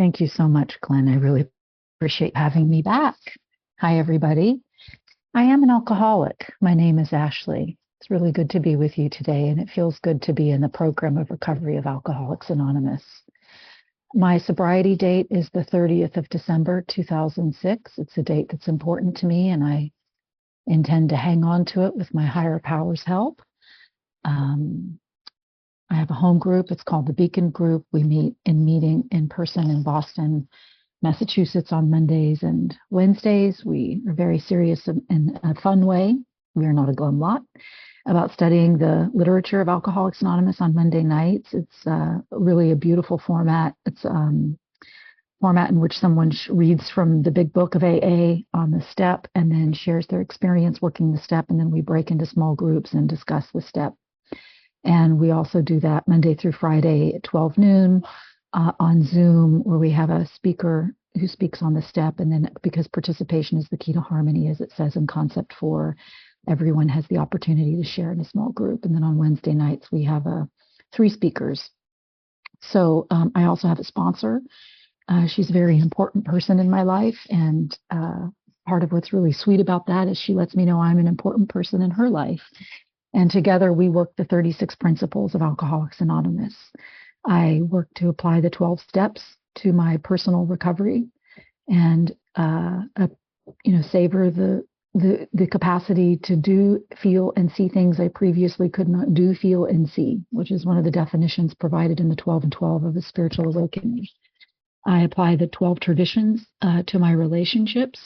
Thank you so much, Glenn. I really appreciate having me back. Hi, everybody. I am an alcoholic. My name is Ashley. It's really good to be with you today, and it feels good to be in the program of recovery of Alcoholics Anonymous. My sobriety date is the 30th of December, 2006. It's a date that's important to me, and I intend to hang on to it with my higher power's help. I have a home group. It's called the Beacon Group. We meet in person in Boston, Massachusetts on Mondays and Wednesdays. We are very serious in a fun way. We are not a glum lot about studying the literature of Alcoholics Anonymous on Monday nights. It's really a beautiful format. It's format in which someone reads from the big book of AA on the step and then shares their experience working the step. And then we break into small groups and discuss the step. And we also do that Monday through Friday at 12 noon on Zoom, where we have a speaker who speaks on the step. And then because participation is the key to harmony, as it says in Concept 4, everyone has the opportunity to share in a small group. And then on Wednesday nights, we have 3 speakers. So I also have a sponsor. She's a very important person in my life. And part of what's really sweet about that is she lets me know I'm an important person in her life. And together we work the 36 principles of Alcoholics Anonymous. I work to apply the 12 steps to my personal recovery and, savor the capacity to do, feel, and see things I previously could not do, feel, and see, which is one of the definitions provided in the 12 and 12 of the Spiritual Awakening. I apply the 12 traditions to my relationships,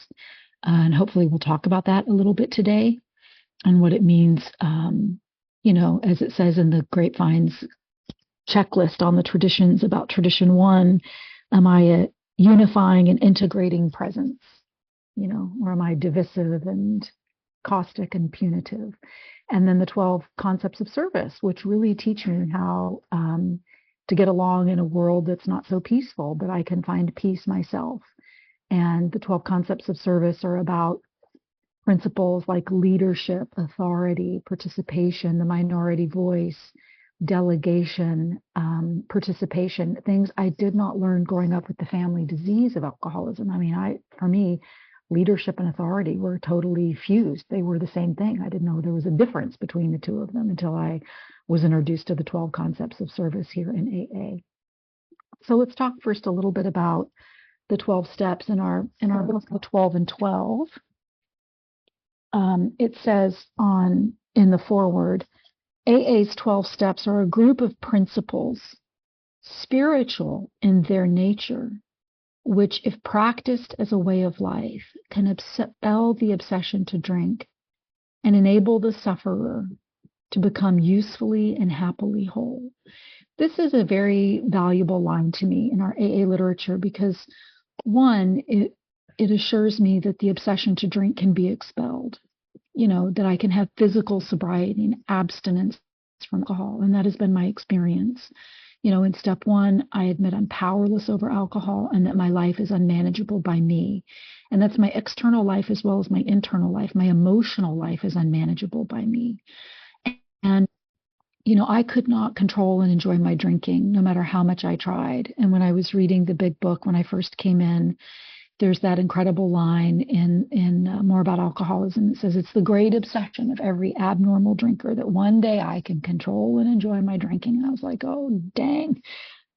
and hopefully we'll talk about that a little bit today. And what it means, as it says in the Grapevine's checklist on the traditions about tradition 1, am I a unifying and integrating presence, or am I divisive and caustic and punitive? And then the 12 concepts of service, which really teach me how to get along in a world that's not so peaceful, but I can find peace myself. And the 12 concepts of service are about principles like leadership, authority, participation, the minority voice, delegation, participation, things I did not learn growing up with the family disease of alcoholism. For me, leadership and authority were totally fused. They were the same thing. I didn't know there was a difference between the two of them until I was introduced to the 12 concepts of service here in AA. So let's talk first a little bit about the 12 steps in our book, the 12 and 12. It says in the foreword, AA's 12 steps are a group of principles, spiritual in their nature, which, if practiced as a way of life, can expel the obsession to drink and enable the sufferer to become usefully and happily whole. This is a very valuable line to me in our AA literature because, one, it assures me that the obsession to drink can be expelled, that I can have physical sobriety and abstinence from alcohol. And that has been my experience. In step 1, I admit I'm powerless over alcohol and that my life is unmanageable by me. And that's my external life as well as my internal life. My emotional life is unmanageable by me. And, I could not control and enjoy my drinking no matter how much I tried. And when I was reading the big book, when I first came in, there's that incredible line in More About Alcoholism. It says, it's the great obsession of every abnormal drinker that one day I can control and enjoy my drinking. And I was like, oh, dang,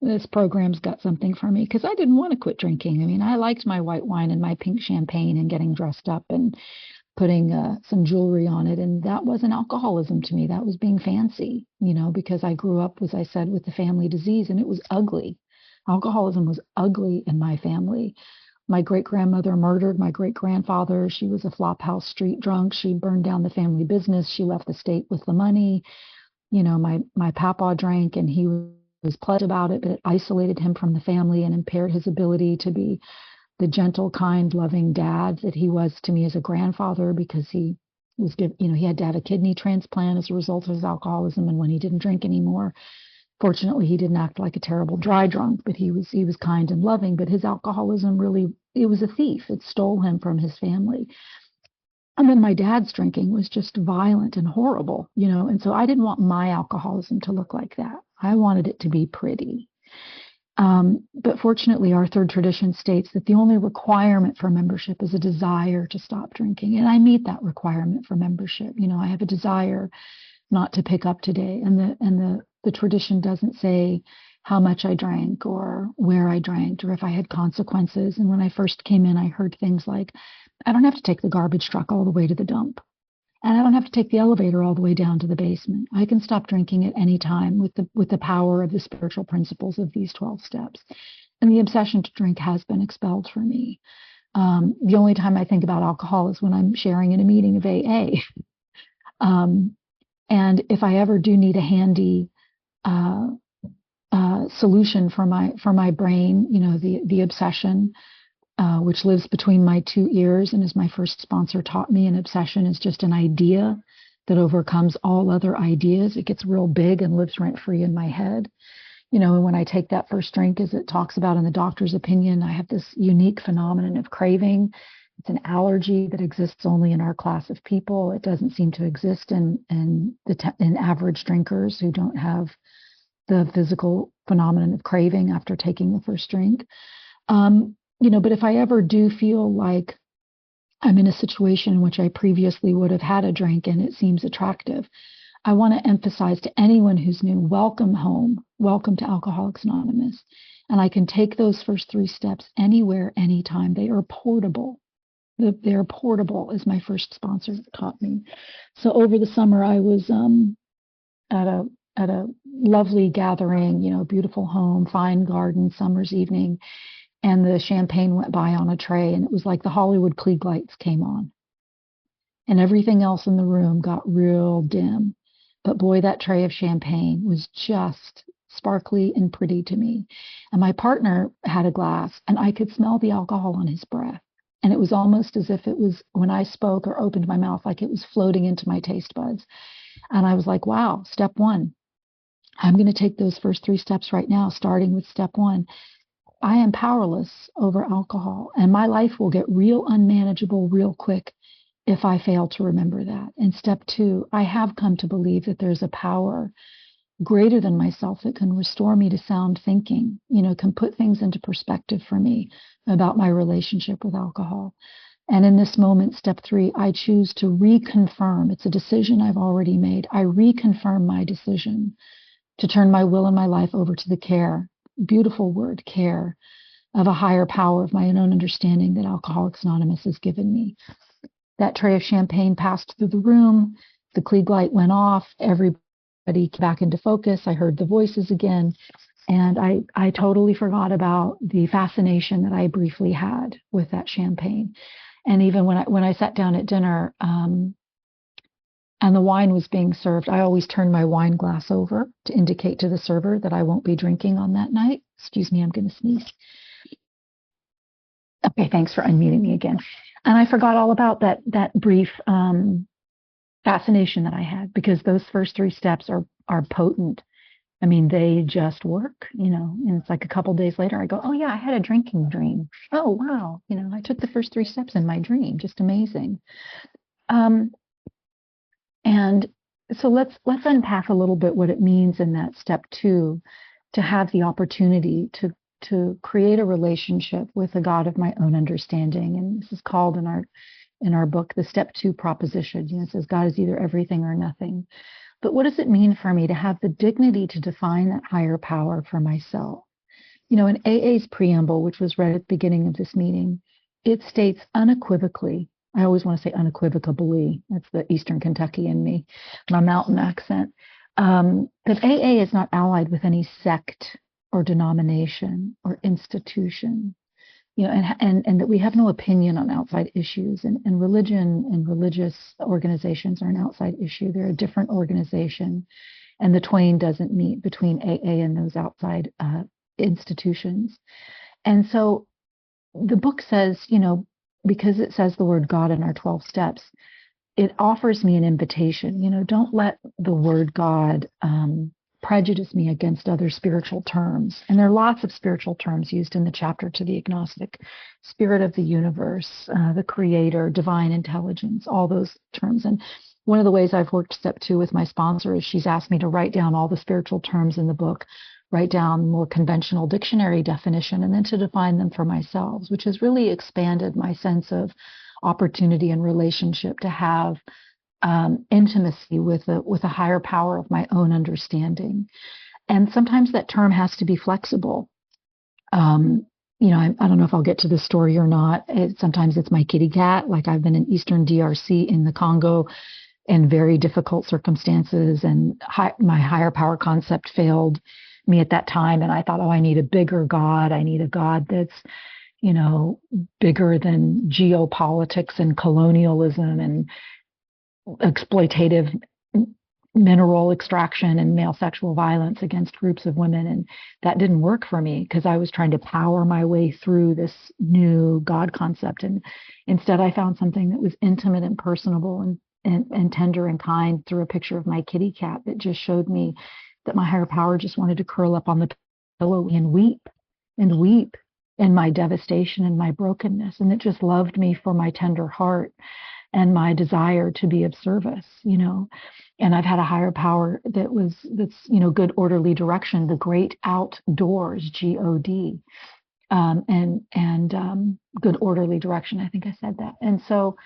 this program's got something for me, because I didn't want to quit drinking. I liked my white wine and my pink champagne and getting dressed up and putting some jewelry on it. And that wasn't alcoholism to me. That was being fancy, because I grew up, as I said, with the family disease, and it was ugly. Alcoholism was ugly in my family. My great-grandmother murdered my great-grandfather. She was a flophouse street drunk. She burned down the family business. She left the state with the money. My papa drank, and he was pleased about it, but it isolated him from the family and impaired his ability to be the gentle, kind, loving dad that he was to me as a grandfather, because he had to have a kidney transplant as a result of his alcoholism. And when he didn't drink anymore, fortunately, he didn't act like a terrible dry drunk, but he was kind and loving. But his alcoholism it was a thief. It stole him from his family. And then my dad's drinking was just violent and horrible, and so I didn't want my alcoholism to look like that. I wanted it to be pretty. But fortunately, our third tradition states that the only requirement for membership is a desire to stop drinking. And I meet that requirement for membership. I have a desire not to pick up today. And the tradition doesn't say how much I drank or where I drank or if I had consequences. And when I first came in, I heard things like, I don't have to take the garbage truck all the way to the dump. And I don't have to take the elevator all the way down to the basement. I can stop drinking at any time with the power of the spiritual principles of these 12 steps. And the obsession to drink has been expelled for me. The only time I think about alcohol is when I'm sharing in a meeting of AA. And if I ever do need a handy solution for my brain, the obsession, which lives between my two ears, and as my first sponsor taught me, an obsession is just an idea that overcomes all other ideas. It gets real big and lives rent free in my head. And when I take that first drink, as it talks about in the doctor's opinion, I have this unique phenomenon of craving. It's an allergy that exists only in our class of people. It doesn't seem to exist in average drinkers who don't have the physical phenomenon of craving after taking the first drink. But if I ever do feel like I'm in a situation in which I previously would have had a drink and it seems attractive, I want to emphasize to anyone who's new, welcome home, welcome to Alcoholics Anonymous. And I can take those first 3 steps anywhere, anytime. They are portable. They're portable, as my first sponsor taught me. So over the summer, I was at a lovely gathering, beautiful home, fine garden, summer's evening. And the champagne went by on a tray, and it was like the Hollywood Klieg lights came on. And everything else in the room got real dim. But boy, that tray of champagne was just sparkly and pretty to me. And my partner had a glass, and I could smell the alcohol on his breath. And it was almost as if it was, when I spoke or opened my mouth, like it was floating into my taste buds. And I was like, wow, step 1. I'm going to take those first 3 steps right now, starting with step 1. I am powerless over alcohol, and my life will get real unmanageable real quick if I fail to remember that. And step 2, I have come to believe that there's a power greater than myself that can restore me to sound thinking, can put things into perspective for me about my relationship with alcohol. And in this moment, step 3, I choose to reconfirm. It's a decision I've already made. I reconfirm my decision to turn my will and my life over to the care, beautiful word, care, of a higher power of my own understanding that Alcoholics Anonymous has given me. That tray of champagne passed through the room. The Klieg light went off. Everybody came back into focus. I heard the voices again. And I totally forgot about the fascination that I briefly had with that champagne. And even when I sat down at dinner, and the wine was being served, I always turn my wine glass over to indicate to the server that I won't be drinking on that night. Excuse me, I'm going to sneeze. Okay, thanks for unmuting me again. And I forgot all about that brief fascination that I had, because those first 3 steps are potent. I mean, they just work, and it's like a couple days later, I go, oh yeah, I had a drinking dream. Oh, wow. I took the first 3 steps in my dream. Just amazing. And so let's unpack a little bit what it means in that step 2 to have the opportunity to create a relationship with a God of my own understanding. And this is called in our book the step 2 proposition. It says God is either everything or nothing. But what does it mean for me to have the dignity to define that higher power for myself? In AA's preamble, which was read at the beginning of this meeting, it states unequivocally, I always want to say unequivocally, that's the Eastern Kentucky in me, my mountain accent, that AA is not allied with any sect or denomination or institution, and that we have no opinion on outside issues, and religion and religious organizations are an outside issue. They're a different organization, and the twain doesn't meet between AA and those outside institutions. And so the book says, because it says the word God in our 12 steps, it offers me an invitation. Don't let the word God prejudice me against other spiritual terms. And there are lots of spiritual terms used in the chapter to the agnostic: spirit of the universe, the creator, divine intelligence, all those terms. And one of the ways I've worked step 2 with my sponsor is she's asked me to write down all the spiritual terms in the book write down more conventional dictionary definition, and then to define them for myself, which has really expanded my sense of opportunity and relationship to have intimacy with a higher power of my own understanding. And sometimes that term has to be flexible. I don't know if I'll get to this story or not. Sometimes it's my kitty cat. Like I've been in Eastern DRC in the Congo in very difficult circumstances, and my higher power concept failed me at that time. And I thought, oh, I need a bigger God. I need a God that's, bigger than geopolitics and colonialism and exploitative mineral extraction and male sexual violence against groups of women. And that didn't work for me because I was trying to power my way through this new God concept. And instead, I found something that was intimate and personable and tender and kind through a picture of my kitty cat that just showed me that my higher power just wanted to curl up on the pillow and weep in my devastation and my brokenness. And it just loved me for my tender heart and my desire to be of service, And I've had a higher power that's good orderly direction, the great outdoors, GOD, and good orderly direction. I think I said that. And so,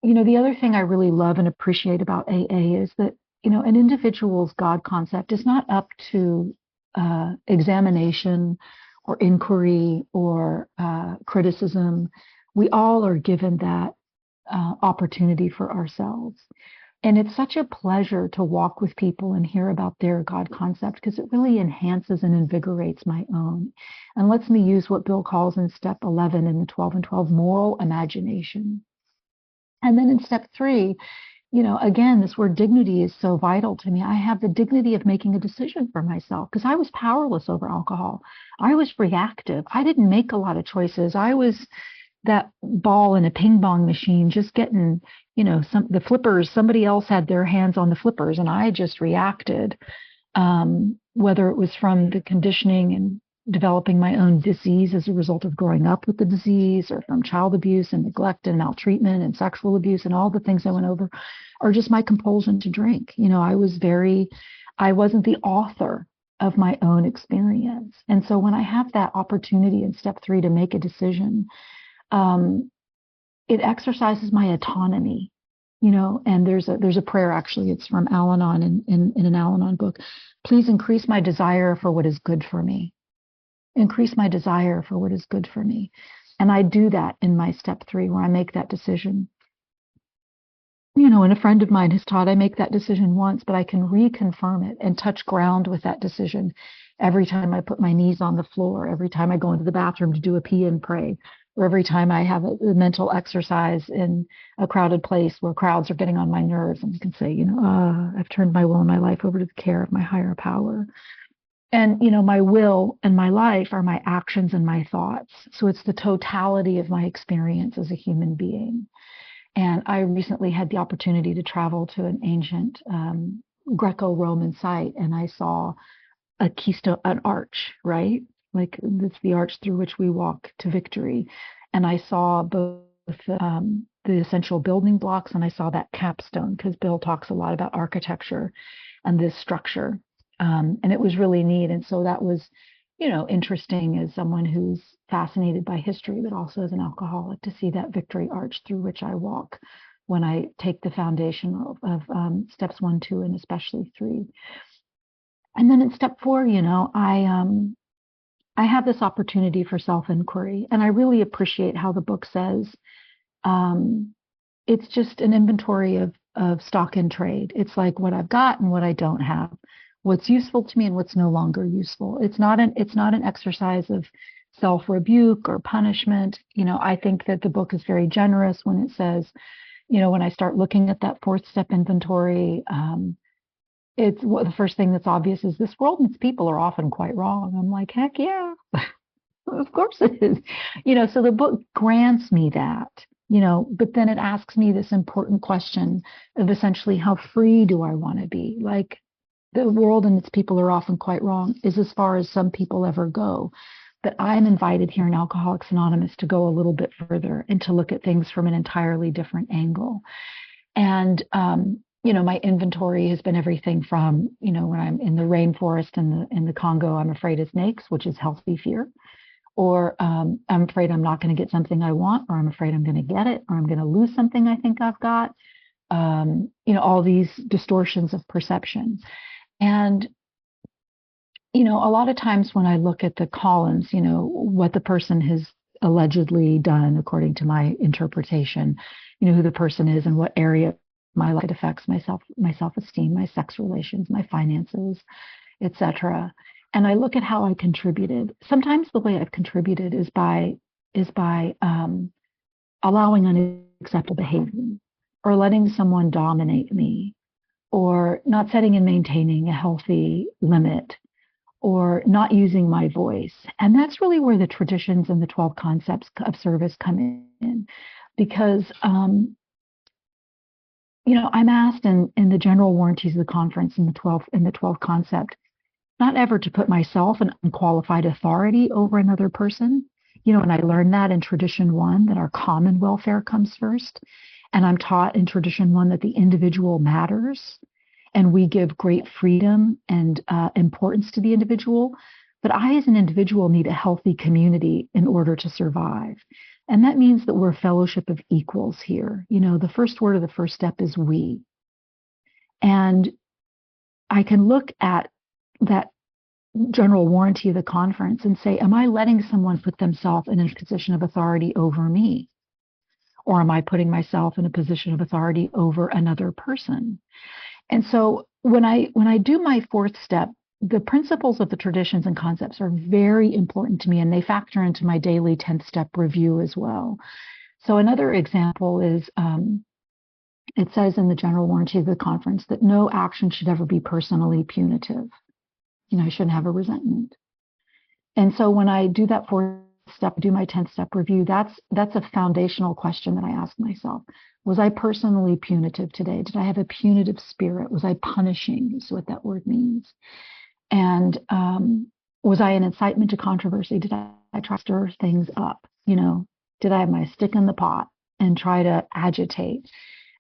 the other thing I really love and appreciate about AA is that, an individual's God concept is not up to examination or inquiry or criticism. We all are given that opportunity for ourselves. And it's such a pleasure to walk with people and hear about their God concept because it really enhances and invigorates my own and lets me use what Bill calls in step 11 in the 12 and 12 moral imagination. And then in step 3, again, this word dignity is so vital to me. I have the dignity of making a decision for myself because I was powerless over alcohol. I was reactive. I didn't make a lot of choices. I was that ball in a ping pong machine, just getting, the flippers. Somebody else had their hands on the flippers and I just reacted, whether it was from the conditioning and developing my own disease as a result of growing up with the disease, or from child abuse and neglect and maltreatment and sexual abuse and all the things I went over, or just my compulsion to drink. I wasn't the author of my own experience. And so when I have that opportunity in step 3 to make a decision, it exercises my autonomy, and there's a prayer, actually, it's from Al-Anon in an Al-Anon book. Please increase my desire for what is good for me. Increase my desire for what is good for me. And I do that in my step 3 where I make that decision. And a friend of mine has taught I make that decision once, but I can reconfirm it and touch ground with that decision every time I put my knees on the floor, every time I go into the bathroom to do a pee and pray, or every time I have a mental exercise in a crowded place where crowds are getting on my nerves, and I can say, I've turned my will and my life over to the care of my higher power. And, my will and my life are my actions and my thoughts. So it's the totality of my experience as a human being. And I recently had the opportunity to travel to an ancient Greco-Roman site, and I saw a keystone, an arch, right? Like it's the arch through which we walk to victory. And I saw both the essential building blocks, and I saw that capstone, because Bill talks a lot about architecture and this structure. And it was really neat. And so that was, interesting as someone who's fascinated by history, but also as an alcoholic, to see that victory arch through which I walk when I take the foundation of steps 1, 2, and especially 3. And then in step 4, I have this opportunity for self-inquiry, and I really appreciate how the book says it's just an inventory of stock in trade. It's like what I've got and what I don't have, what's useful to me and what's no longer useful. It's not an exercise of self-rebuke or punishment. I think that the book is very generous when it says, when I start looking at that 4th step inventory, the first thing that's obvious is this world and its people are often quite wrong. I'm like, heck yeah, of course it is. So the book grants me that, but then it asks me this important question of essentially, how free do I want to be? Like, the world and its people are often quite wrong is as far as some people ever go. But I'm invited here in Alcoholics Anonymous to go a little bit further and to look at things from an entirely different angle. And my inventory has been everything from, when I'm in the rainforest in the Congo, I'm afraid of snakes, which is healthy fear, or I'm afraid I'm not going to get something I want, or I'm afraid I'm going to get it, or I'm going to lose something I think I've got. All these distortions of perception. And, a lot of times when I look at the columns, what the person has allegedly done according to my interpretation, who the person is and what area of my life it affects my self-esteem, my sex relations, my finances, etc. And I look at how I contributed. Sometimes the way I've contributed is by allowing unacceptable behavior, or letting someone dominate me, or not setting and maintaining a healthy limit, or not using my voice. And that's really where the traditions and the 12 concepts of service come in. Because, I'm asked in the general warranties of the conference in the 12 concept, not ever to put myself an unqualified authority over another person. And I learned that in tradition 1, that our common welfare comes first. And I'm taught in tradition 1 that the individual matters, and we give great freedom and importance to the individual. But I, as an individual, need a healthy community in order to survive. And that means that we're a fellowship of equals here. The first word of the first step is we. And I can look at that general warranty of the conference and say, am I letting someone put themselves in a position of authority over me? Or am I putting myself in a position of authority over another person? And so when I do my 4th step, the principles of the traditions and concepts are very important to me, and they factor into my daily 10th step review as well. So another example is, it says in the general warranty of the conference that no action should ever be personally punitive. I shouldn't have a resentment. And so when I do that 4th step, do my 10th step review, that's a foundational question that I ask myself. Was I personally punitive today? Did I have a punitive spirit? Was I punishing? Is what that word means. And was I an incitement to controversy? Did I try to stir things up? Did I have my stick in the pot and try to agitate?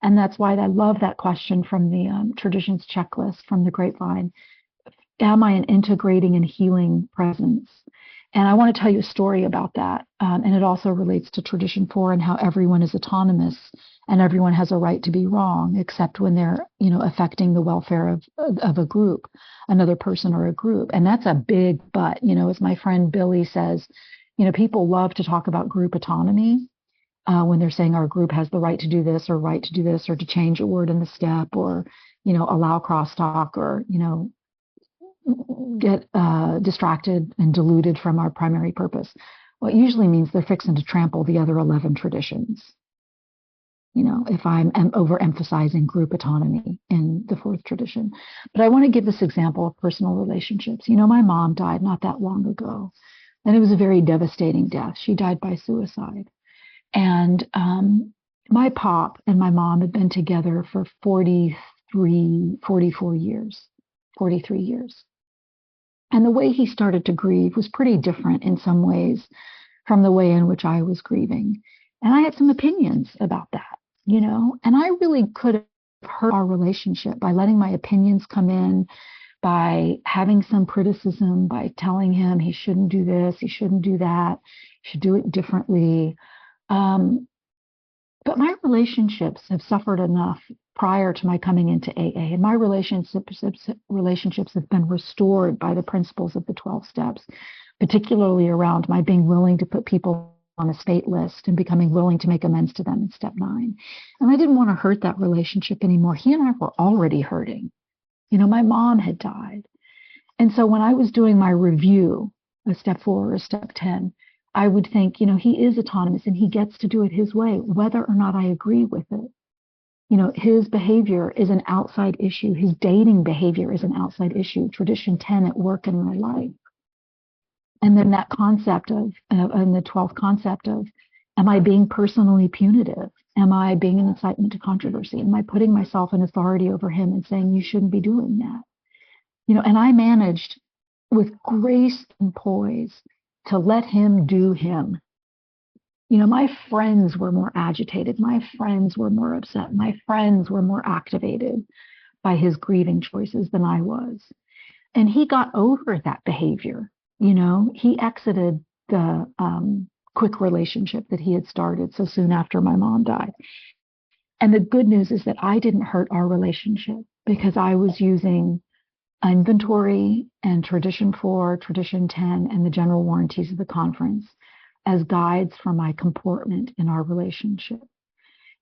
And that's why I love that question from the traditions checklist from the Grapevine. Am I an integrating and healing presence? And I want to tell you a story about that. And it also relates to tradition 4 and how everyone is autonomous and everyone has a right to be wrong, except when they're, affecting the welfare of a group, another person or a group. And that's a big but, as my friend Billy says, people love to talk about group autonomy when they're saying our group has the right to do this or right to do this, or to change a word in the step, or, allow crosstalk, or, get distracted and deluded from our primary purpose. Well, it usually means they're fixing to trample the other 11 traditions. If I'm overemphasizing group autonomy in the 4th tradition. But I want to give this example of personal relationships. My mom died not that long ago, and it was a very devastating death. She died by suicide. And my pop and my mom had been together for 43 years. And the way he started to grieve was pretty different in some ways from the way in which I was grieving. And I had some opinions about that, and I really could have hurt our relationship by letting my opinions come in, by having some criticism, by telling him he shouldn't do this, he shouldn't do that, he should do it differently. But my relationships have suffered enough prior to my coming into AA, and my relationships have been restored by the principles of the 12 steps, particularly around my being willing to put people on a state list and becoming willing to make amends to them in step 9. And I didn't want to hurt that relationship anymore. He and I were already hurting. My mom had died. And so when I was doing my review of step 4 or step 10, I would think, he is autonomous and he gets to do it his way, whether or not I agree with it. His behavior is an outside issue. His dating behavior is an outside issue. Tradition 10 at work in my life. And then that concept of, and the 12th concept of, am I being personally punitive? Am I being an incitement to controversy? Am I putting myself in authority over him and saying, you shouldn't be doing that? And I managed with grace and poise to let him do him. My friends were more agitated. My friends were more upset. My friends were more activated by his grieving choices than I was. And he got over that behavior. He exited the quick relationship that he had started so soon after my mom died. And the good news is that I didn't hurt our relationship because I was using inventory and tradition 4, tradition 10, and the general warranties of the conference as guides for my comportment in our relationship.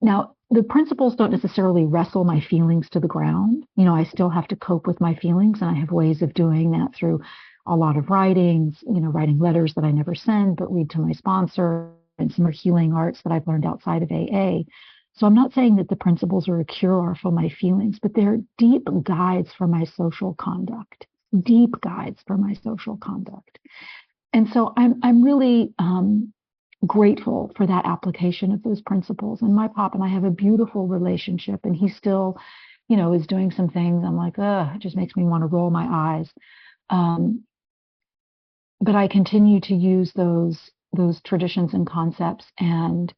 Now, the principles don't necessarily wrestle my feelings to the ground. I still have to cope with my feelings, and I have ways of doing that through a lot of writings, writing letters that I never send, but read to my sponsor, and some healing arts that I've learned outside of AA. So I'm not saying that the principles are a cure for my feelings, but they're deep guides for my social conduct, deep guides for my social conduct. And so I'm really grateful for that application of those principles. And my pop and I have a beautiful relationship, and he still, is doing some things. I'm like, it just makes me want to roll my eyes. But I continue to use those traditions and concepts, and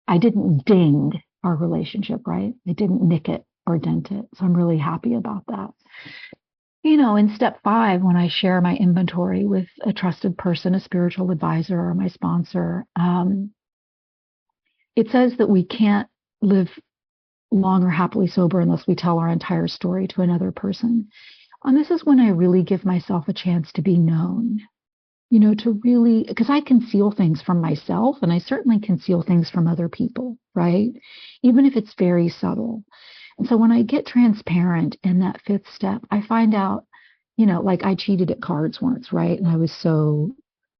I didn't ding our relationship, right? I didn't nick it or dent it. So I'm really happy about that. In step 5, when I share my inventory with a trusted person, a spiritual advisor, or my sponsor, it says that we can't live long or happily sober unless we tell our entire story to another person. And this is when I really give myself a chance to be known, to really, because I conceal things from myself, and I certainly conceal things from other people, right? Even if it's very subtle. And so when I get transparent in that 5th step, I find out, like I cheated at cards once, right? And I was so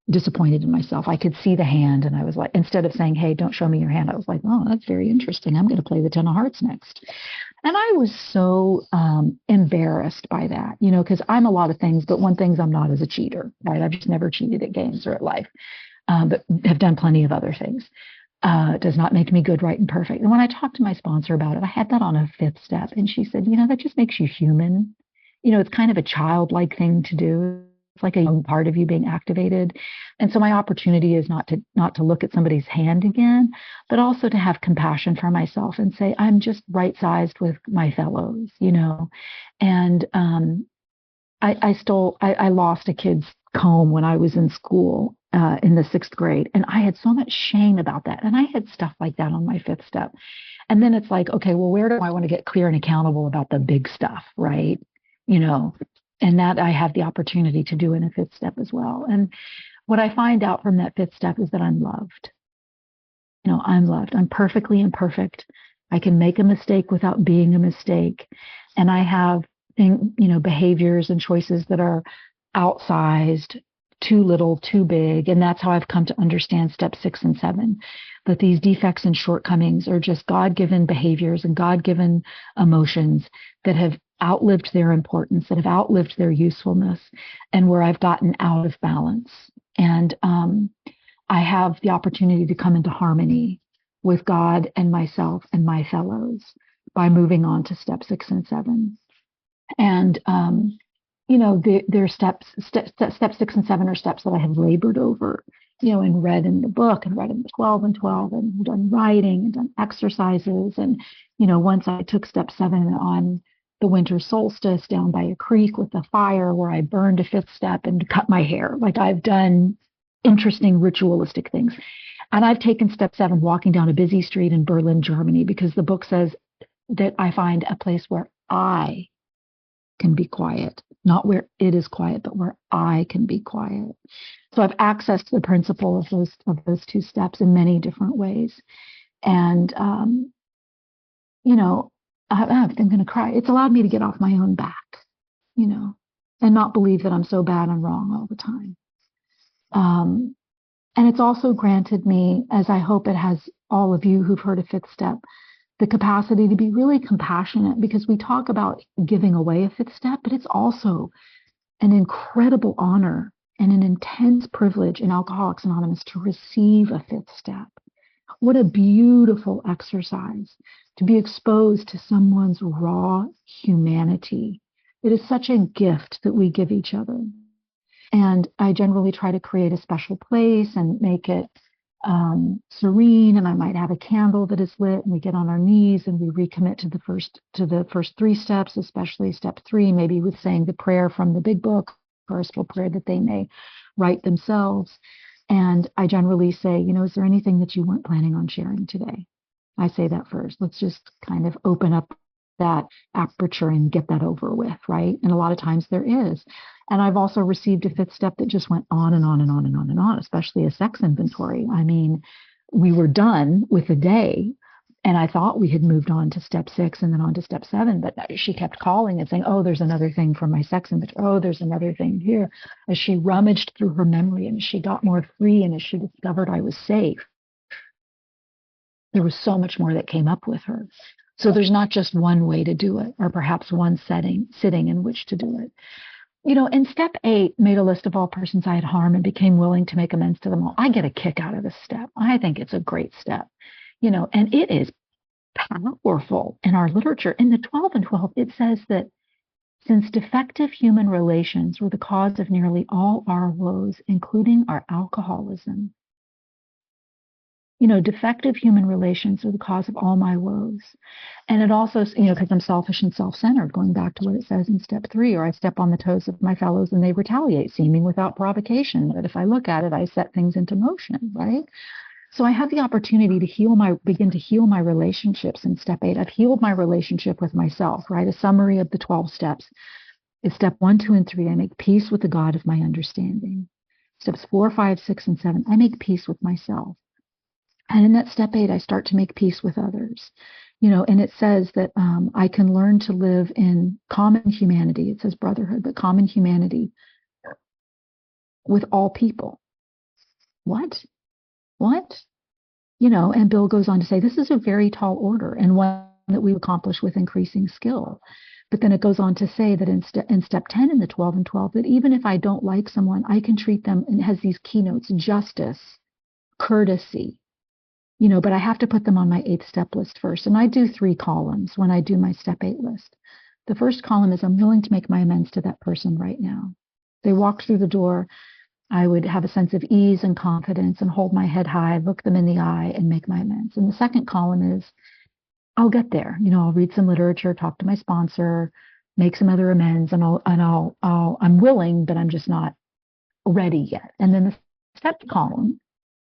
disappointed in myself. I could see the hand, and I was like, instead of saying, hey, don't show me your hand, I was like, oh, that's very interesting. I'm going to play the 10 of hearts next. And I was so embarrassed by that, because I'm a lot of things, but one thing I'm not is a cheater, right? I've just never cheated at games or at life, but have done plenty of other things. Does not make me good, right, and perfect. And when I talked to my sponsor about it, I had that on a 5th step, and she said, that just makes you human. It's kind of a childlike thing to do. It's like a young part of you being activated. And so my opportunity is not to look at somebody's hand again, but also to have compassion for myself and say, I'm just right-sized with my fellows, And I lost a kid's comb when I was in school in the 6th grade. And I had so much shame about that. And I had stuff like that on my 5th step. And then it's like, okay, well, where do I want to get clear and accountable about the big stuff, right? And that I have the opportunity to do in a 5th step as well. And what I find out from that 5th step is that I'm loved. I'm loved. I'm perfectly imperfect. I can make a mistake without being a mistake. And I have, behaviors and choices that are outsized, too little, too big. And that's how I've come to understand step 6 and 7, that these defects and shortcomings are just God-given behaviors and God-given emotions that have outlived their importance, that have outlived their usefulness, and where I've gotten out of balance. And I have the opportunity to come into harmony with God and myself and my fellows by moving on to step 6 and 7. And their step 6 and 7 are steps that I have labored over, and read in the book and read in the 12 and 12 and done writing and done exercises. And, once I took step 7 on the winter solstice down by a creek with a fire where I burned a 5th step and cut my hair. Like I've done interesting ritualistic things. And I've taken step 7 walking down a busy street in Berlin, Germany, because the book says that I find a place where I can be quiet, not where it is quiet, but where I can be quiet. So I've accessed the principle of those 2 steps in many different ways. And, I'm going to cry. It's allowed me to get off my own back, and not believe that I'm so bad and wrong all the time. And it's also granted me, as I hope it has all of you who've heard a 5th step, the capacity to be really compassionate, because we talk about giving away a 5th step, but it's also an incredible honor and an intense privilege in Alcoholics Anonymous to receive a 5th step. What a beautiful exercise to be exposed to someone's raw humanity. It is such a gift that we give each other. And I generally try to create a special place and make it serene, and I might have a candle that is lit, and we get on our knees and we recommit to the first three steps, especially step 3, maybe with saying the prayer from the big book or a special prayer that they may write themselves. And I generally say, is there anything that you weren't planning on sharing today? I say that first. Let's just kind of open up that aperture and get that over with, right? And a lot of times there is. And I've also received a 5th step that just went on and on and on and on and on, especially a sex inventory. I mean, we were done with the day, and I thought we had moved on to step 6 and then on to step 7, but she kept calling and saying, oh, there's another thing from my sex inventory. Oh, there's another thing here. As she rummaged through her memory and she got more free, and as she discovered I was safe, there was so much more that came up with her. So there's not just one way to do it, or perhaps one sitting in which to do it. In step 8, made a list of all persons I had harmed and became willing to make amends to them all. I get a kick out of this step. I think it's a great step, and it is powerful in our literature. In the 12 and 12, it says that since defective human relations were the cause of nearly all our woes, including our alcoholism, defective human relations are the cause of all my woes. And it also, because I'm selfish and self-centered, going back to what it says in step 3, or I step on the toes of my fellows and they retaliate, seeming without provocation. But if I look at it, I set things into motion, right? So I had the opportunity to begin to heal my relationships in step 8. I've healed my relationship with myself, right? A summary of the 12 steps is step 1, 2, and 3. I make peace with the God of my understanding. Steps 4, 5, 6, and 7. I make peace with myself. And in that step 8, I start to make peace with others, and it says that I can learn to live in common humanity. It says brotherhood, but common humanity with all people. What? And Bill goes on to say, this is a very tall order and one that we accomplish with increasing skill. But then it goes on to say that in step 10 in the 12 and 12, that even if I don't like someone, I can treat them, and it has these keynotes: justice, courtesy, but I have to put them on my 8th step list first. And I do 3 columns when I do my step 8 list. The first column is I'm willing to make my amends to that person right now. They walked through the door. I would have a sense of ease and confidence and hold my head high, look them in the eye, and make my amends. And the second column is I'll get there. I'll read some literature, talk to my sponsor, make some other amends, and I'm willing, but I'm just not ready yet. And then the step column,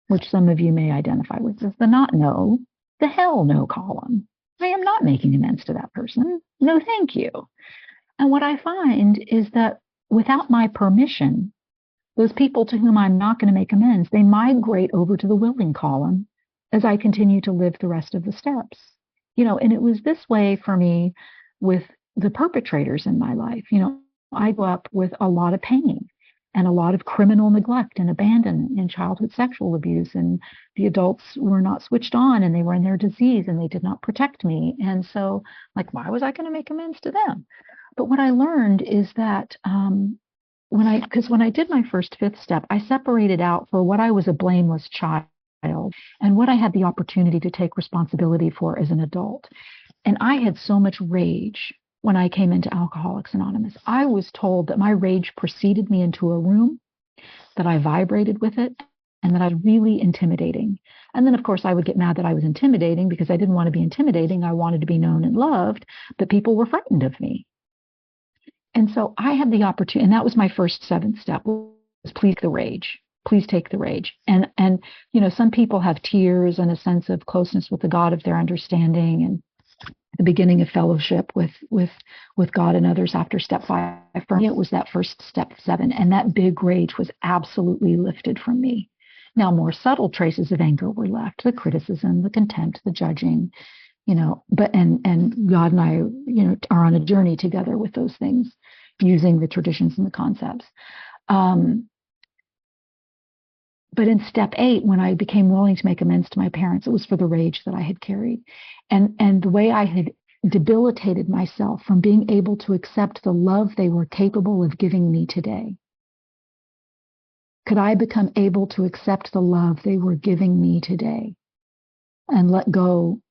which some of you may identify with, is the not no, the hell no column. I am not making amends to that person. No, thank you. And what I find is that without my permission, those people to whom I'm not going to make amends, they migrate over to the willing column as I continue to live the rest of the steps. And it was this way for me with the perpetrators in my life. I grew up with a lot of pain and a lot of criminal neglect and abandonment and childhood sexual abuse. And the adults were not switched on, and they were in their disease, and they did not protect me. And so, why was I going to make amends to them? But what I learned is that when I did my first 5th step, I separated out for what I was a blameless child and what I had the opportunity to take responsibility for as an adult. And I had so much rage when I came into Alcoholics Anonymous. I was told that my rage preceded me into a room, that I vibrated with it, and that I was really intimidating. And then, of course, I would get mad that I was intimidating because I didn't want to be intimidating. I wanted to be known and loved, but people were frightened of me. And so I had the opportunity, and that was my first 7th step, was please the rage. Please take the rage. And some people have tears and a sense of closeness with the God of their understanding, and the beginning of fellowship with God and others after step 5. For me, it was that first step 7, and that big rage was absolutely lifted from me. Now, more subtle traces of anger were left: the criticism, the contempt, the judging, but God and I, are on a journey together with those things, using the traditions and the concepts. But in step 8, when I became willing to make amends to my parents, it was for the rage that I had carried. And the way I had debilitated myself from being able to accept the love they were capable of giving me today. Could I become able to accept the love they were giving me today and let go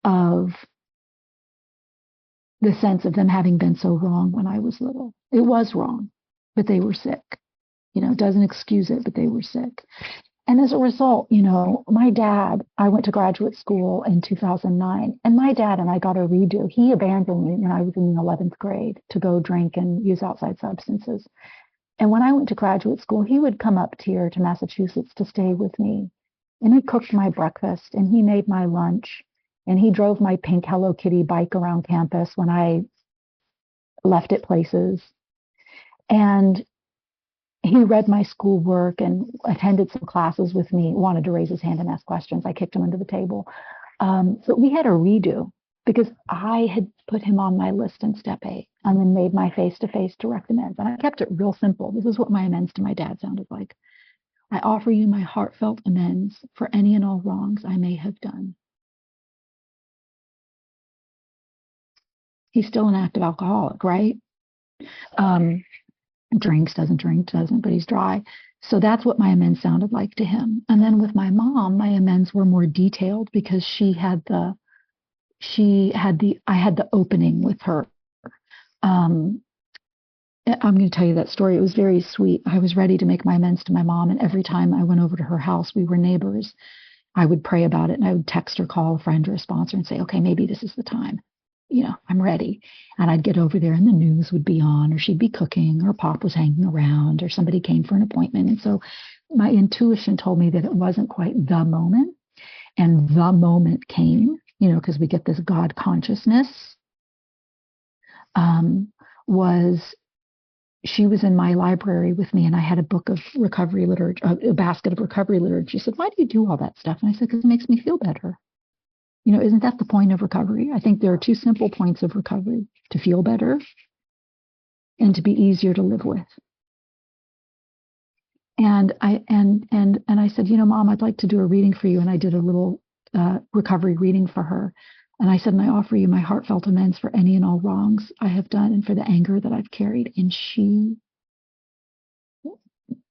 of the sense of them having been so wrong when I was little? It was wrong, but they were sick. doesn't excuse it, but they were sick. And as a result, my dad, I went to graduate school in 2009, and my dad and I got a redo. He abandoned me when I was in the 11th grade to go drink and use outside substances. And when I went to graduate school, he would come up here to Massachusetts to stay with me. And he cooked my breakfast and he made my lunch and he drove my pink Hello Kitty bike around campus when I left it places. And he read my schoolwork and attended some classes with me, wanted to raise his hand and ask questions. I kicked him under the table. So we had a redo because I had put him on my list in step 8 and then made my face-to-face direct amends. And I kept it real simple. This is what my amends to my dad sounded like. I offer you my heartfelt amends for any and all wrongs I may have done. He's still an active alcoholic, right? Drinks, doesn't drink, doesn't, but he's dry. So that's what my amends sounded like to him. And then with my mom, my amends were more detailed because I had the opening with her. I'm going to tell you that story. It was very sweet. I was ready to make my amends to my mom. And every time I went over to her house, we were neighbors. I would pray about it and I would text or call a friend or a sponsor and say, okay, maybe this is the time. I'm ready. And I'd get over there and the news would be on, or she'd be cooking, or Pop was hanging around, or somebody came for an appointment. And so my intuition told me that it wasn't quite the moment. And the moment came, because we get this God consciousness, was she was in my library with me and I had a book of recovery literature, a basket of recovery literature. She said, why do you do all that stuff? And I said, because it makes me feel better. Isn't that the point of recovery? I think there are 2 simple points of recovery: to feel better and to be easier to live with. And I said, Mom, I'd like to do a reading for you. And I did a little recovery reading for her. And I said, and I offer you my heartfelt amends for any and all wrongs I have done and for the anger that I've carried. And she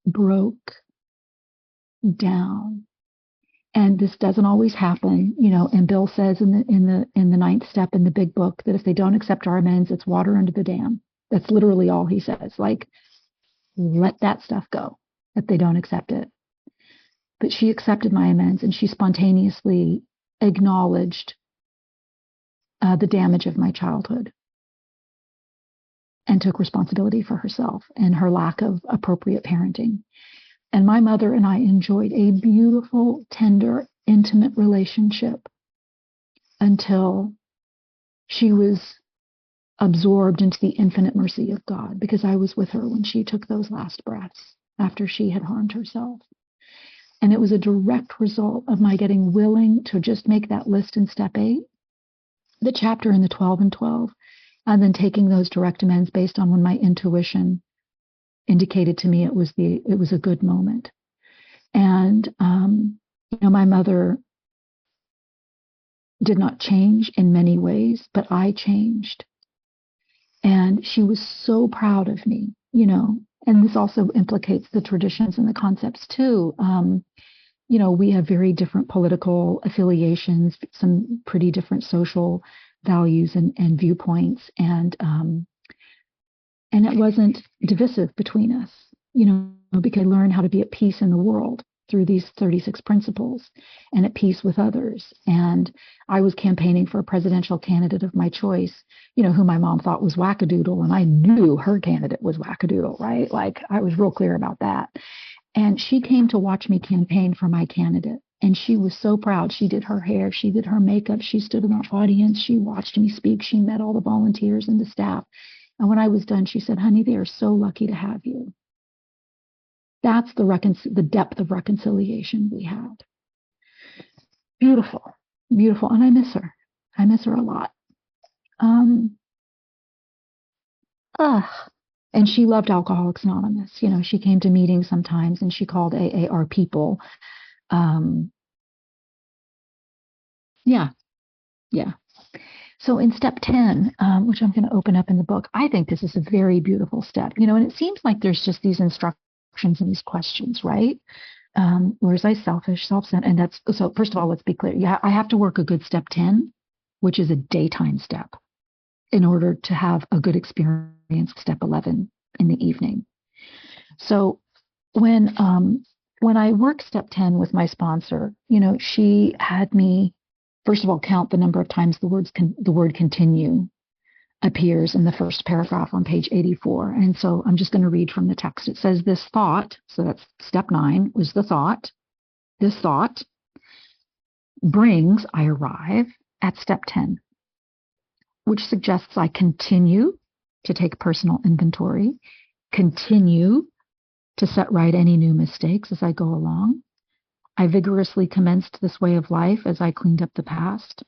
broke down. And this doesn't always happen, and Bill says in the 9th step in the big book that if they don't accept our amends, it's water under the dam. That's literally all he says. Like, let that stuff go if they don't accept it. But she accepted my amends and she spontaneously acknowledged the damage of my childhood and took responsibility for herself and her lack of appropriate parenting. And my mother and I enjoyed a beautiful, tender, intimate relationship until she was absorbed into the infinite mercy of God, because I was with her when she took those last breaths after she had harmed herself. And it was a direct result of my getting willing to just make that list in step 8, the chapter in the 12 and 12, and then taking those direct amends based on when my intuition indicated to me it was a good moment. And my mother did not change in many ways, but I changed. And she was so proud of me, and this also implicates the traditions and the concepts too. We have very different political affiliations, some pretty different social values and viewpoints. And it wasn't divisive between us, because I learned how to be at peace in the world through these 36 principles and at peace with others. And I was campaigning for a presidential candidate of my choice, who my mom thought was wackadoodle. And I knew her candidate was wackadoodle, right? Like, I was real clear about that. And she came to watch me campaign for my candidate. And she was so proud. She did her hair. She did her makeup. She stood in the audience. She watched me speak. She met all the volunteers and the staff. And when I was done, she said, honey, they are so lucky to have you. That's the depth of reconciliation we had. Beautiful, beautiful. And I miss her. I miss her a lot. And she loved Alcoholics Anonymous. She came to meetings sometimes and she called AA our people. Yeah. So in step 10, which I'm going to open up in the book, I think this is a very beautiful step, and it seems like there's just these instructions and these questions, right? Was I selfish, self-centered? And so first of all, let's be clear. Yeah, I have to work a good step 10, which is a daytime step, in order to have a good experience step 11 in the evening. So when I worked step 10 with my sponsor, she had me, first of all, count the number of times the word continue appears in the first paragraph on page 84. And so I'm just going to read from the text. It says, this thought, so that's step 9, was the thought. This thought brings, I arrive at step 10, which suggests I continue to take personal inventory, continue to set right any new mistakes as I go along. I vigorously commenced this way of life as I cleaned up the past.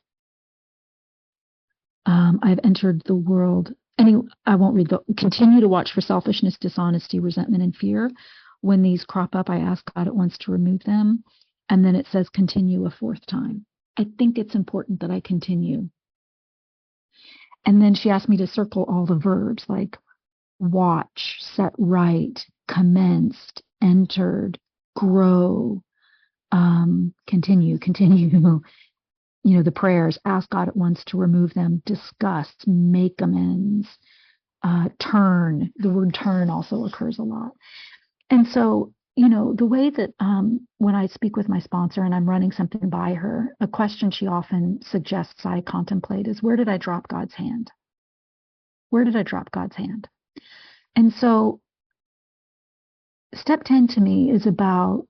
I've entered the world. I won't read continue to watch for selfishness, dishonesty, resentment, and fear. When these crop up, I ask God at once to remove them. And then it says continue a 4th time. I think it's important that I continue. And then she asked me to circle all the verbs like watch, set right, commenced, entered, grow, continue, the prayers, ask God at once to remove them, discuss, make amends, turn. The word turn also occurs a lot. And so, the way that when I speak with my sponsor and I'm running something by her, a question she often suggests I contemplate is, where did I drop God's hand? Where did I drop God's hand? And so step 10 to me is about,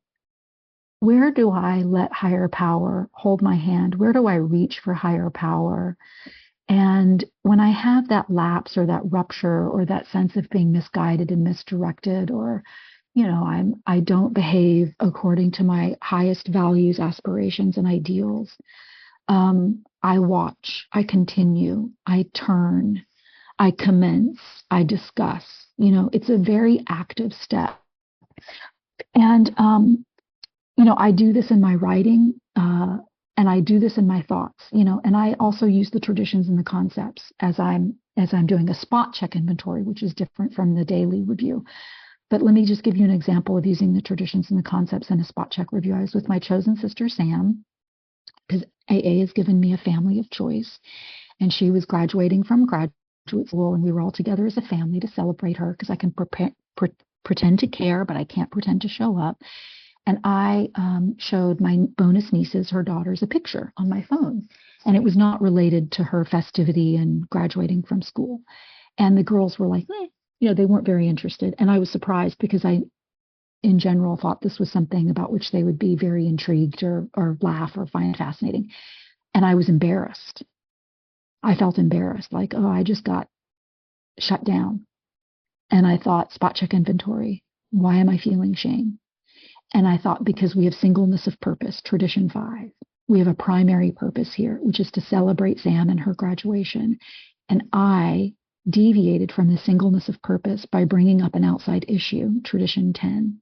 where do I let higher power hold my hand? Where do I reach for higher power? And when I have that lapse or that rupture or that sense of being misguided and misdirected, or, I don't behave according to my highest values, aspirations, and ideals, I watch, I continue, I turn, I commence, I discuss. It's a very active step. And, I do this in my writing, and I do this in my thoughts, and I also use the traditions and the concepts as I'm doing a spot check inventory, which is different from the daily review. But let me just give you an example of using the traditions and the concepts in a spot check review. I was with my chosen sister, Sam, because AA has given me a family of choice, and she was graduating from graduate school, and we were all together as a family to celebrate her, because I can pretend to care, but I can't pretend to show up. And I showed my bonus nieces, her daughters, a picture on my phone. And it was not related to her festivity and graduating from school. And the girls were like, they weren't very interested. And I was surprised, because I, in general, thought this was something about which they would be very intrigued or laugh or find fascinating. And I was embarrassed. I felt embarrassed, like, I just got shut down. And I thought, spot check inventory. Why am I feeling shame? And I thought, because we have singleness of purpose, tradition 5, we have a primary purpose here, which is to celebrate Sam and her graduation. And I deviated from the singleness of purpose by bringing up an outside issue, tradition 10.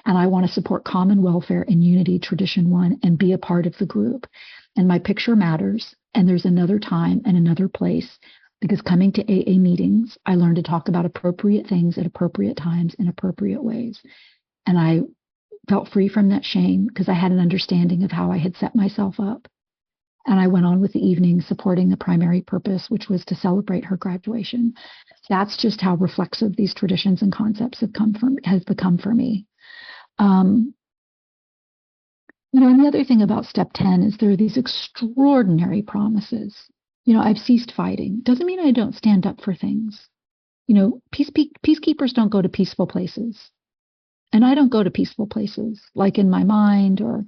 And I want to support common welfare and unity, tradition 1, and be a part of the group. And my picture matters. And there's another time and another place, because coming to AA meetings, I learned to talk about appropriate things at appropriate times in appropriate ways. And I felt free from that shame, because I had an understanding of how I had set myself up. And I went on with the evening supporting the primary purpose, which was to celebrate her graduation. That's just how reflexive these traditions and concepts have become for me. And the other thing about step 10 is there are these extraordinary promises. I've ceased fighting. Doesn't mean I don't stand up for things. Peacekeepers don't go to peaceful places. And I don't go to peaceful places, like in my mind or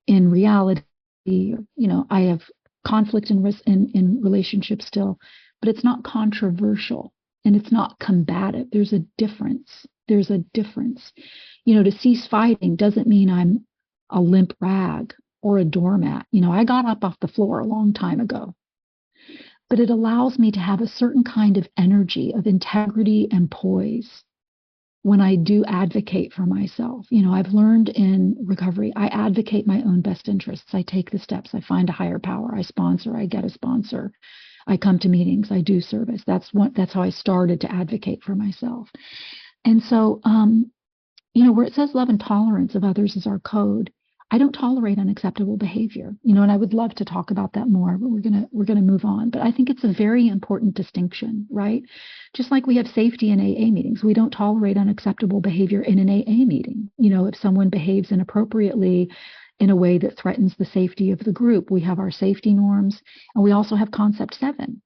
in reality. I have conflict in relationships still, but it's not controversial and it's not combative. There's a difference. To cease fighting doesn't mean I'm a limp rag or a doormat. I got up off the floor a long time ago. But it allows me to have a certain kind of energy of integrity and poise when I do advocate for myself. I've learned in recovery, I advocate my own best interests. I take the steps. I find a higher power. I sponsor. I get a sponsor. I come to meetings. I do service. That's how I started to advocate for myself. And so, where it says love and tolerance of others is our code, I don't tolerate unacceptable behavior, and I would love to talk about that more, but we're gonna move on. But I think it's a very important distinction, right? Just like we have safety in AA meetings, we don't tolerate unacceptable behavior in an AA meeting. If someone behaves inappropriately in a way that threatens the safety of the group, we have our safety norms, and we also have Concept 7.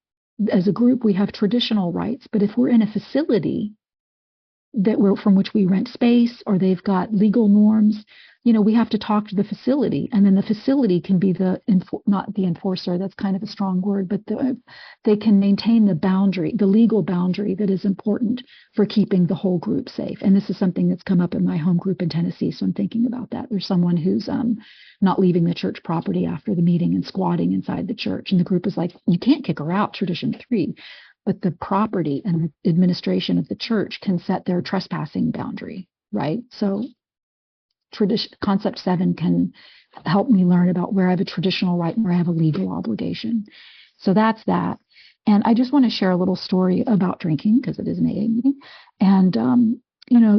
As a group, we have traditional rights, but if we're in a facility from which we rent space, or they've got legal norms, we have to talk to the facility, and then the facility can be not the enforcer, that's kind of a strong word, but they can maintain the legal boundary that is important for keeping the whole group safe. And this is something that's come up in my home group in Tennessee, so I'm thinking about that. There's someone who's not leaving the church property after the meeting and squatting inside the church, and the group is like, you can't kick her out, tradition 3. But the property and the administration of the church can set their trespassing boundary, right? So Concept 7 can help me learn about where I have a traditional right and where I have a legal obligation. So that's that. And I just want to share a little story about drinking, because it is an AA meeting. And,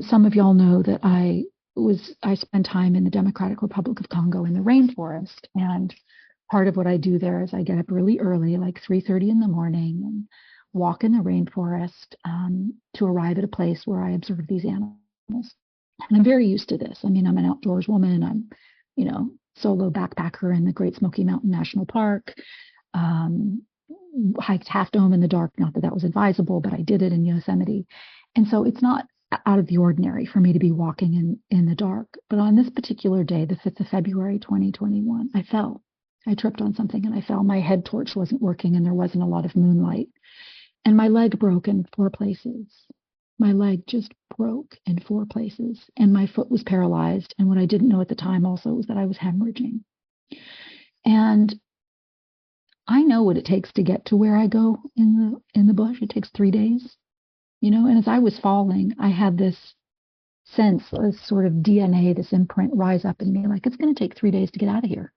some of y'all know that I spent time in the Democratic Republic of Congo in the rainforest. And part of what I do there is I get up really early, like 3:30 in the morning, and walk in the rainforest to arrive at a place where I observe these animals. And I'm very used to this. I mean, I'm an outdoors woman. I'm, solo backpacker in the Great Smoky Mountain National Park. Hiked Half Dome in the dark. Not that that was advisable, but I did it in Yosemite. And so it's not out of the ordinary for me to be walking in the dark. But on this particular day, the 5th of February, 2021, I fell. I tripped on something and I fell. My head torch wasn't working and there wasn't a lot of moonlight. And my leg broke in 4 places. My leg just broke in 4 places, and my foot was paralyzed. And what I didn't know at the time also was that I was hemorrhaging. And I know what it takes to get to where I go in the bush. It takes 3 days, And as I was falling, I had this sense, this sort of DNA, this imprint rise up in me, like it's going to take 3 days to get out of here.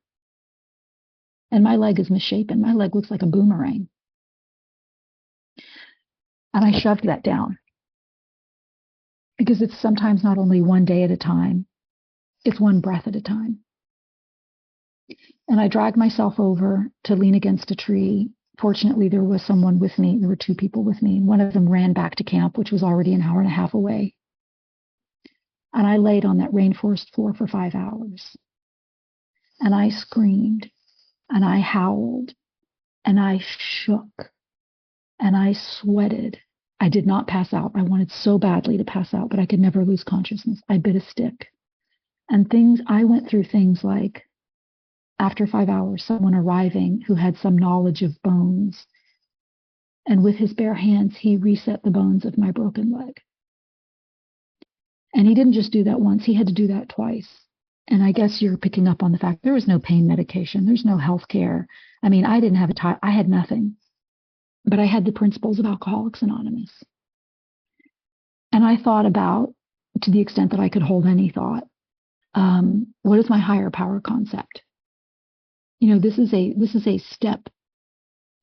And my leg is misshapen. My leg looks like a boomerang. And I shoved that down. Because it's sometimes not only one day at a time, it's one breath at a time. And I dragged myself over to lean against a tree. Fortunately, there was someone with me. There were 2 people with me. One of them ran back to camp, which was already an hour and a half away. And I laid on that rainforest floor for 5 hours. And I screamed, and I howled, and I shook, and I sweated. I did not pass out. I wanted so badly to pass out, but I could never lose consciousness. I bit a stick. And I went through things like, after 5 hours, someone arriving who had some knowledge of bones. And with his bare hands, he reset the bones of my broken leg. And he didn't just do that once, he had to do that twice. And I guess you're picking up on the fact there was no pain medication, there's no health care. I mean, I didn't have I had nothing. But I had the principles of Alcoholics Anonymous. And I thought about, to the extent that I could hold any thought, what is my higher power concept? This is a step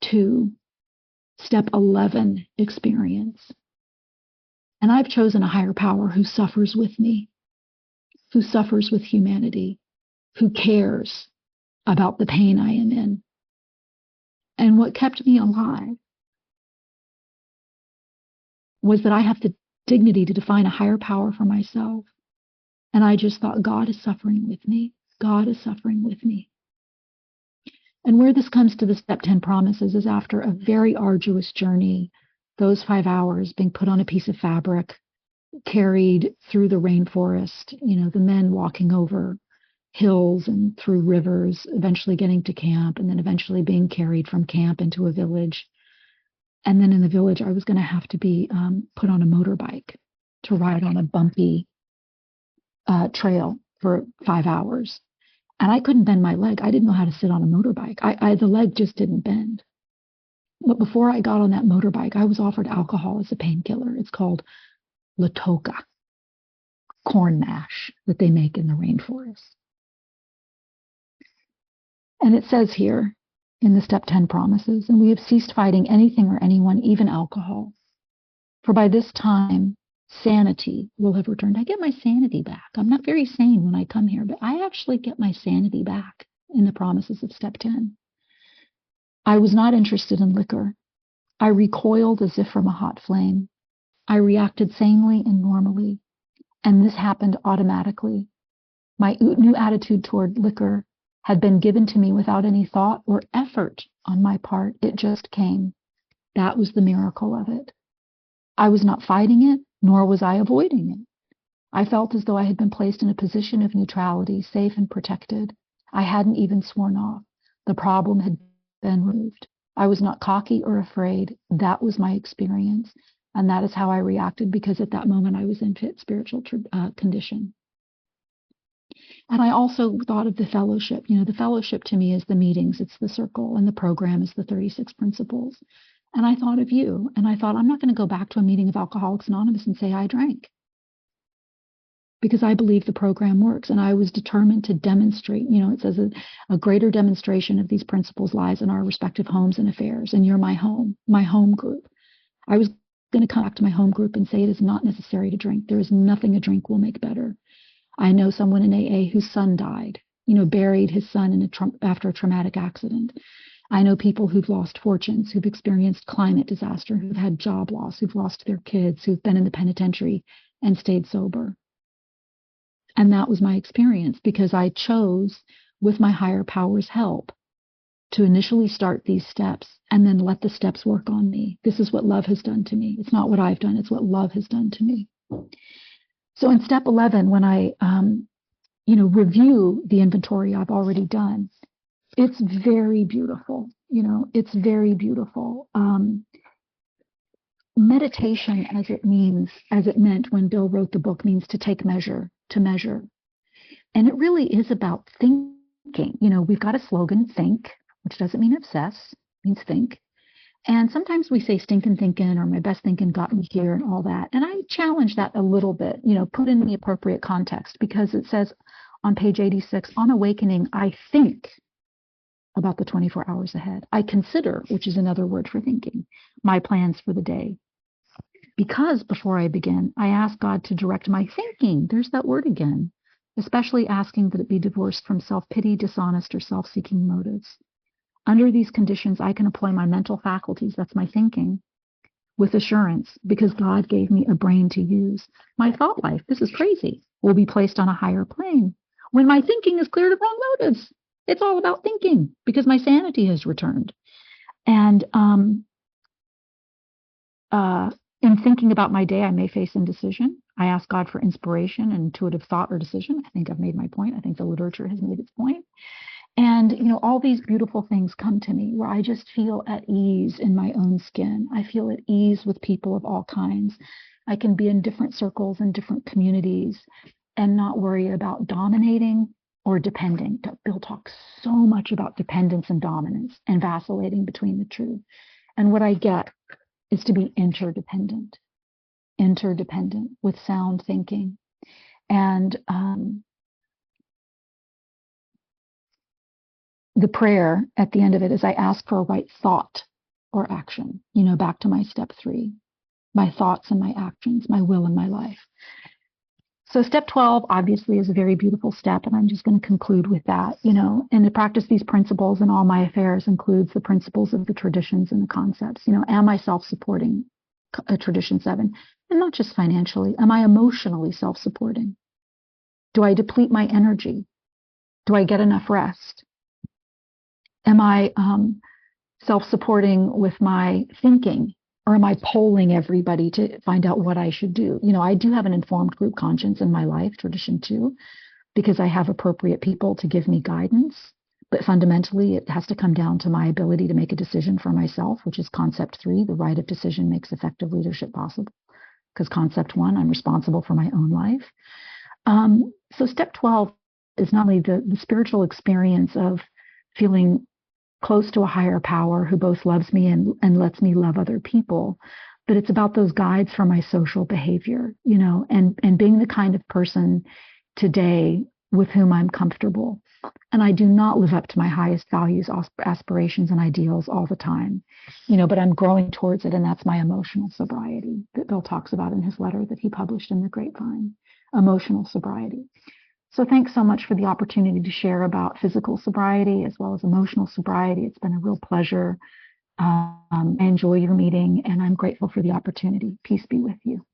2, step 11 experience. And I've chosen a higher power who suffers with me, who suffers with humanity, who cares about the pain I am in. And what kept me alive was that I have the dignity to define a higher power for myself. And I just thought, God is suffering with me. God is suffering with me. And where this comes to the step 10 promises is after a very arduous journey, those 5 hours being put on a piece of fabric, carried through the rainforest, the men walking over hills and through rivers, eventually getting to camp, and then eventually being carried from camp into a village. And then in the village, I was going to have to be put on a motorbike to ride on a bumpy trail for 5 hours. And I couldn't bend my leg. I didn't know how to sit on a motorbike. The leg just didn't bend. But before I got on that motorbike, I was offered alcohol as a painkiller. It's called Latoka, corn mash that they make in the rainforest. And it says here in the step 10 promises, and we have ceased fighting anything or anyone, even alcohol. For by this time, sanity will have returned. I get my sanity back. I'm not very sane when I come here, but I actually get my sanity back in the promises of step 10. I was not interested in liquor. I recoiled as if from a hot flame. I reacted sanely and normally, and this happened automatically. My new attitude toward liquor had been given to me without any thought or effort on my part. It just came. That was the miracle of it. I was not fighting it, nor was I avoiding it. I felt as though I had been placed in a position of neutrality, safe and protected. I hadn't even sworn off. The problem had been removed. I was not cocky or afraid. That was my experience. And that is how I reacted, because at that moment I was in fit spiritual condition. And I also thought of the fellowship. The fellowship to me is the meetings, it's the circle, and the program is the 36 principles. And I thought of you, and I thought, I'm not going to go back to a meeting of Alcoholics Anonymous and say I drank, because I believe the program works. And I was determined to demonstrate. It says a greater demonstration of these principles lies in our respective homes and affairs. And you're my home group. I was going to come back to my home group and say it is not necessary to drink. There is nothing a drink will make better. I know someone in AA whose son died, buried his son after a traumatic accident. I know people who've lost fortunes, who've experienced climate disaster, who've had job loss, who've lost their kids, who've been in the penitentiary and stayed sober. And that was my experience, because I chose, with my higher power's help, to initially start these steps and then let the steps work on me. This is what love has done to me. It's not what I've done. It's what love has done to me. So in step 11, when I, review the inventory I've already done, it's very beautiful. It's very beautiful. Meditation, as it meant when Bill wrote the book, means to take measure, to measure. And it really is about thinking. We've got a slogan, think, which doesn't mean obsess, means think. And sometimes we say stinking thinking, or my best thinking got me here, and all that. And I challenge that a little bit, put in the appropriate context, because it says on page 86, on awakening, I think about the 24 hours ahead. I consider, which is another word for thinking, my plans for the day. Because before I begin, I ask God to direct my thinking. There's that word again, especially asking that it be divorced from self-pity, dishonest, or self-seeking motives. Under these conditions, I can employ my mental faculties, that's my thinking, with assurance, because God gave me a brain to use. My thought life, this is crazy, will be placed on a higher plane when my thinking is cleared of wrong motives. It's all about thinking, because my sanity has returned. And in thinking about my day, I may face indecision. I ask God for inspiration and intuitive thought or decision. I think I've made my point. I think the literature has made its point. And, all these beautiful things come to me where I just feel at ease in my own skin. I feel at ease with people of all kinds. I can be in different circles and different communities and not worry about dominating or depending. Bill talks so much about dependence and dominance and vacillating between the two. And what I get is to be interdependent with sound thinking. And the prayer at the end of it is I ask for a right thought or action, back to my step 3, my thoughts and my actions, my will and my life. So step 12 obviously is a very beautiful step, and I'm just going to conclude with that, and to practice these principles in all my affairs includes the principles of the traditions and the concepts. Am I self-supporting, tradition 7, and not just financially? Am I emotionally self-supporting? Do I deplete my energy? Do I get enough rest? Am I self-supporting with my thinking? Or am I polling everybody to find out what I should do? I do have an informed group conscience in my life, tradition 2, because I have appropriate people to give me guidance. But fundamentally, it has to come down to my ability to make a decision for myself, which is concept 3, the right of decision makes effective leadership possible. Because concept 1, I'm responsible for my own life. So step 12 is not only the spiritual experience of feeling close to a higher power who both loves me and lets me love other people, but it's about those guides for my social behavior, and being the kind of person today with whom I'm comfortable. And I do not live up to my highest values, aspirations, and ideals all the time, but I'm growing towards it. And that's my emotional sobriety that Bill talks about in his letter that he published in the Grapevine, emotional sobriety. So thanks so much for the opportunity to share about physical sobriety as well as emotional sobriety. It's been a real pleasure. I enjoy your meeting, and I'm grateful for the opportunity. Peace be with you.